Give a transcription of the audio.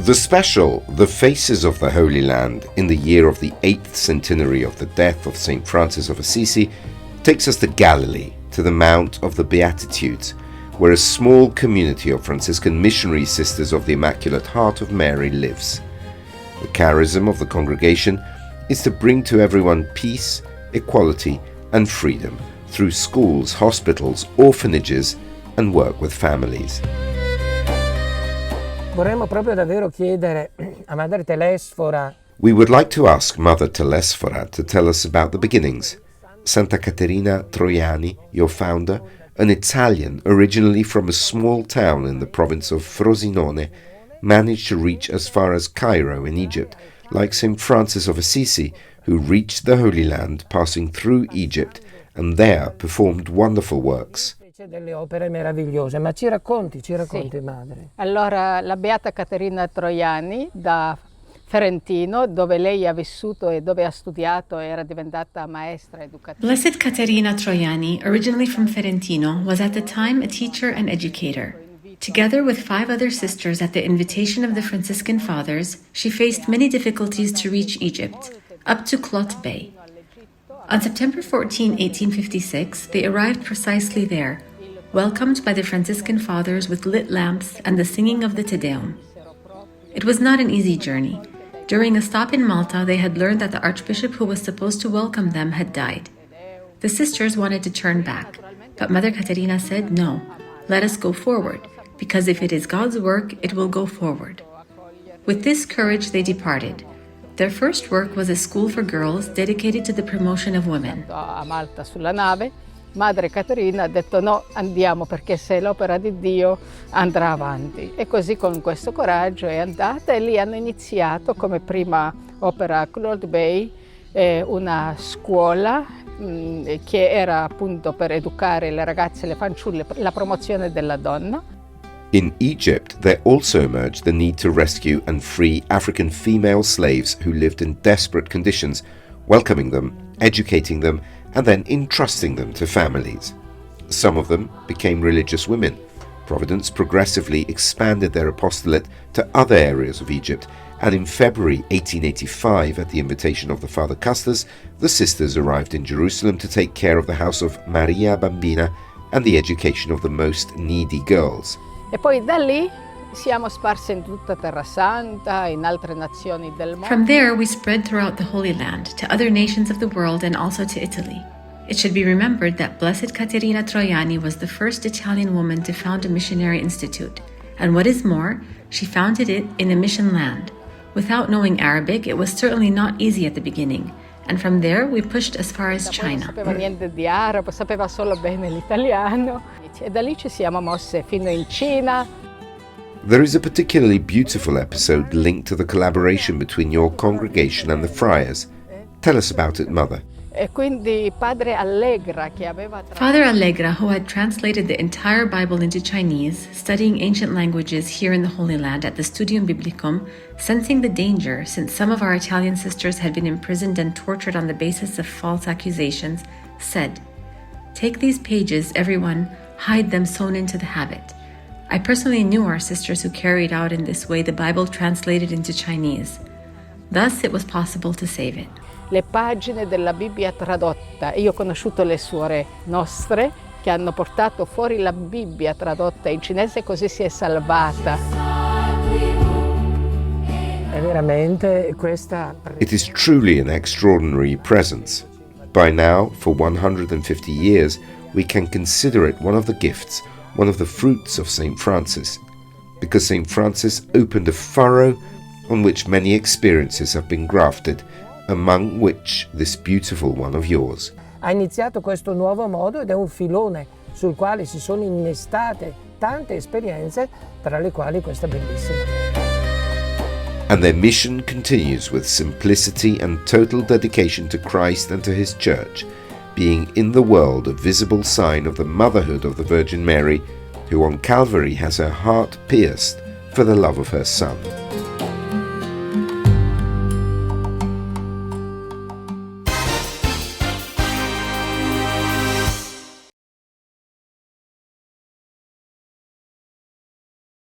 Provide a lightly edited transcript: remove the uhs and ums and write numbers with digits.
The special The Faces of the Holy Land in the year of the 8th centenary of the death of St. Francis of Assisi takes us to Galilee, to the Mount of the Beatitudes, where a small community of Franciscan Missionary Sisters of the Immaculate Heart of Mary lives. The charism of the congregation is to bring to everyone peace, equality and freedom through schools, hospitals, orphanages and work with families. Vorremmo proprio davvero chiedere a Madre Telesphora. We would like to ask Mother Telesphora to tell us about the beginnings. Santa Caterina Troiani, your founder, an Italian originally from a small town in the province of Frosinone, managed to reach as far as Cairo in Egypt, like St. Francis of Assisi, who reached the Holy Land passing through Egypt and there performed wonderful works. Delle opere meravigliose, ma ci racconti, Sì. madre. Allora, la Beata Caterina Troiani da Ferentino, dove lei ha vissuto e dove ha studiato, era diventata maestra educativa. Blessed Caterina Troiani, originally from Ferentino, was at the time a teacher and educator. Together with 5 other sisters at the invitation of the Franciscan Fathers, she faced many difficulties to reach Egypt, up to Clot Bay. On September 14, 1856, they arrived precisely there, welcomed by the Franciscan Fathers with lit lamps and the singing of the Te Deum. It was not an easy journey. During a stop in Malta, they had learned that the Archbishop who was supposed to welcome them had died. The sisters wanted to turn back, but Mother Caterina said, "No, let us go forward, because if it is God's work, it will go forward." With this courage, they departed. Their first work was a school for girls dedicated to the promotion of women. A Malta sulla nave, Madre Caterina ha detto no, andiamo perché se è l'opera di Dio andrà avanti. E così con questo coraggio è andata e lì hanno iniziato come prima opera a Clot Bay una scuola che era appunto per educare le ragazze e le fanciulle per la promozione della donna. In Egypt, there also emerged the need to rescue and free African female slaves who lived in desperate conditions, welcoming them, educating them, and then entrusting them to families. Some of them became religious women. Providence progressively expanded their apostolate to other areas of Egypt, and in February 1885, at the invitation of the Father Custos, the sisters arrived in Jerusalem to take care of the house of Maria Bambina and the education of the most needy girls. E poi da lì siamo sparse in tutta Terra Santa, in altre nazioni del mondo. From there, we spread throughout the Holy Land, to other nations of the world and also to Italy. It should be remembered that Blessed Caterina Troiani was the first Italian woman to found a missionary institute. And what is more, she founded it in a mission land. Without knowing Arabic, it was certainly not easy at the beginning. And from there, we pushed as far as China. Non sapeva niente di arabo, sapeva solo bene l'italiano. E da lì ci siamo mosse fino in Cina. There is a particularly beautiful episode linked to the collaboration between your congregation and the friars. Tell us about it, Mother. E quindi Padre Allegra, che aveva Father Allegra, who had translated the entire Bible into Chinese, studying ancient languages here in the Holy Land at the Studium Biblicum, sensing the danger since some of our Italian sisters had been imprisoned and tortured on the basis of false accusations, said, "Take these pages, everyone, hide them sewn into the habit." I personally knew our sisters who carried out in this way the Bible translated into Chinese. Thus it was possible to save it. le pagine della Bibbia tradotta. Io ho conosciuto le suore nostre che hanno portato fuori la Bibbia tradotta in cinese, così si è salvata. È veramente questa... It is truly an extraordinary presence. By now, for 150 years, we can consider it one of the gifts, one of the fruits of St. Francis, because St. Francis opened a furrow on which many experiences have been grafted, among which this beautiful one of yours. Ha iniziato questo nuovo modo ed è un filone sul quale si sono innestate tante esperienze, tra le quali questa bellissima. And their mission continues with simplicity and total dedication to Christ and to His Church, being in the world a visible sign of the motherhood of the Virgin Mary, who on Calvary has her heart pierced for the love of her Son.